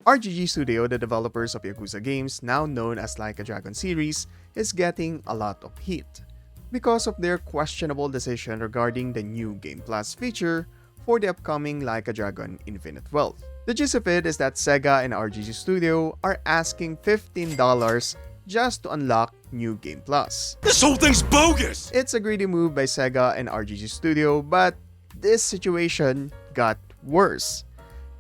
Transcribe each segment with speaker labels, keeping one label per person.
Speaker 1: RGG Studio, the developers of Yakuza games, now known as Like a Dragon series, is getting a lot of heat because of their questionable decision regarding the new Game Plus feature for the upcoming Like a Dragon Infinite Wealth. The gist of it is that Sega and RGG Studio are asking $15 just to unlock new Game Plus.
Speaker 2: This whole thing's bogus!
Speaker 1: It's a greedy move by Sega and RGG Studio, but this situation got worse.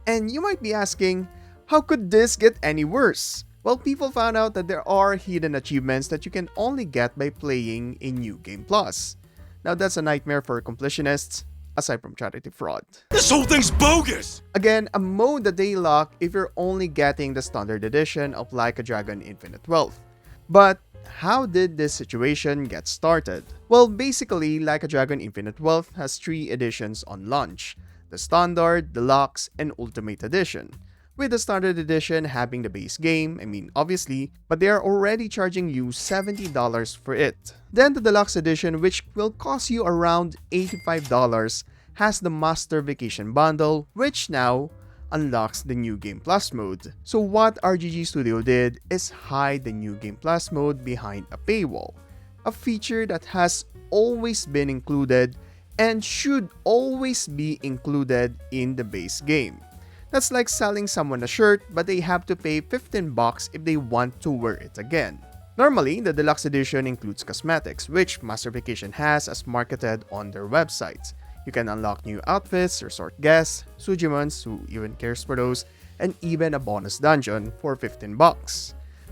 Speaker 1: And you might be asking, how could this get any worse? Well, people found out that there are hidden achievements that you can only get by playing a new Game Plus. Now that's a nightmare for completionists, aside from charity fraud.
Speaker 2: This whole thing's bogus!
Speaker 1: Again, a mode that they lock if you're only getting the standard edition of Like a Dragon Infinite Wealth. But how did this situation get started? Well, basically, Like a Dragon Infinite Wealth has 3 editions on launch: the Standard, Deluxe, and Ultimate Edition. With the Standard Edition having the base game, obviously, but they are already charging you $70 for it. Then the Deluxe Edition, which will cost you around $85, has the Master Vacation Bundle, which now unlocks the New Game Plus mode. So what RGG Studio did is hide the New Game Plus mode behind a paywall, a feature that has always been included and should always be included in the base game. That's like selling someone a shirt, but they have to pay $15 if they want to wear it again. Normally, the Deluxe Edition includes cosmetics, which Master Vacation has as marketed on their website. You can unlock new outfits, resort guests, Sujimons, who even cares for those, and even a bonus dungeon for $15.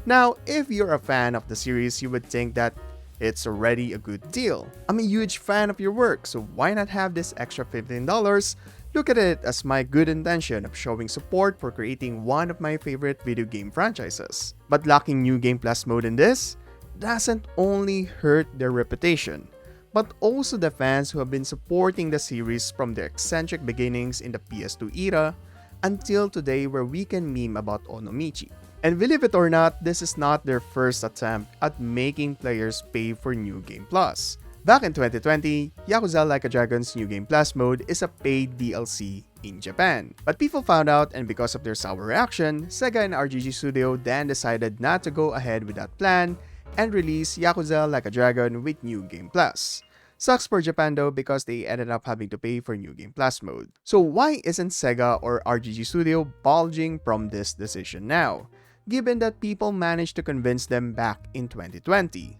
Speaker 1: Now, if you're a fan of the series, you would think that it's already a good deal. I'm a huge fan of your work, so why not have this extra $15? Look at it as my good intention of showing support for creating one of my favorite video game franchises. But locking New Game Plus mode in this doesn't only hurt their reputation, but also the fans who have been supporting the series from their eccentric beginnings in the PS2 era until today, where we can meme about Onomichi. And believe it or not, this is not their first attempt at making players pay for New Game Plus. Back in 2020, Yakuza Like a Dragon's New Game Plus mode is a paid DLC in Japan. But people found out, and because of their sour reaction, Sega and RGG Studio then decided not to go ahead with that plan and release Yakuza Like a Dragon with New Game Plus. Sucks for Japan though, because they ended up having to pay for New Game Plus mode. So why isn't Sega or RGG Studio bulging from this decision now, given that people managed to convince them back in 2020?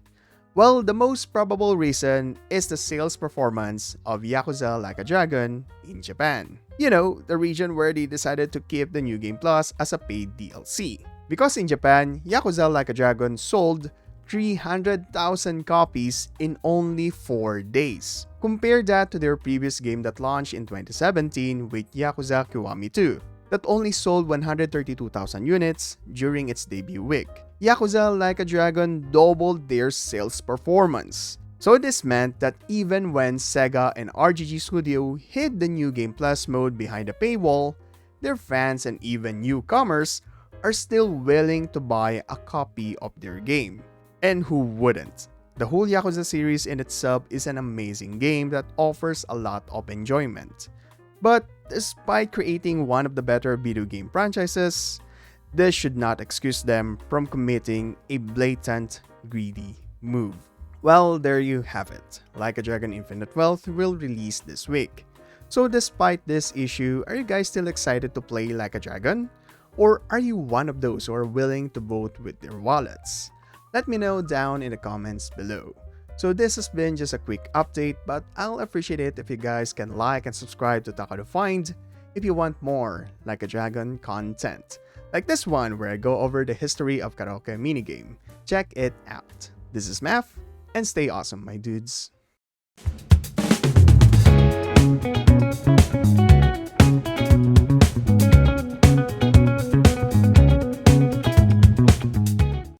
Speaker 1: Well, the most probable reason is the sales performance of Yakuza Like a Dragon in Japan. You know, the region where they decided to keep the New Game Plus as a paid DLC. Because in Japan, Yakuza Like a Dragon sold 300,000 copies in only 4 days. Compare that to their previous game that launched in 2017 with Yakuza Kiwami 2, that only sold 132,000 units during its debut week. Yakuza Like a Dragon doubled their sales performance. So this meant that even when Sega and RGG Studio hid the New Game Plus mode behind a paywall, their fans and even newcomers are still willing to buy a copy of their game. And who wouldn't? The whole Yakuza series in itself is an amazing game that offers a lot of enjoyment. But despite creating one of the better video game franchises, this should not excuse them from committing a blatant, greedy move. Well, there you have it. Like a Dragon Infinite Wealth will release this week. So despite this issue, are you guys still excited to play Like a Dragon? Or are you one of those who are willing to vote with their wallets? Let me know down in the comments below. So this has been just a quick update, but I'll appreciate it if you guys can like and subscribe to Otaku to Find if you want more Like a Dragon content. Like this one where I go over the history of karaoke minigame. Check it out. This is Math, and stay awesome, my dudes.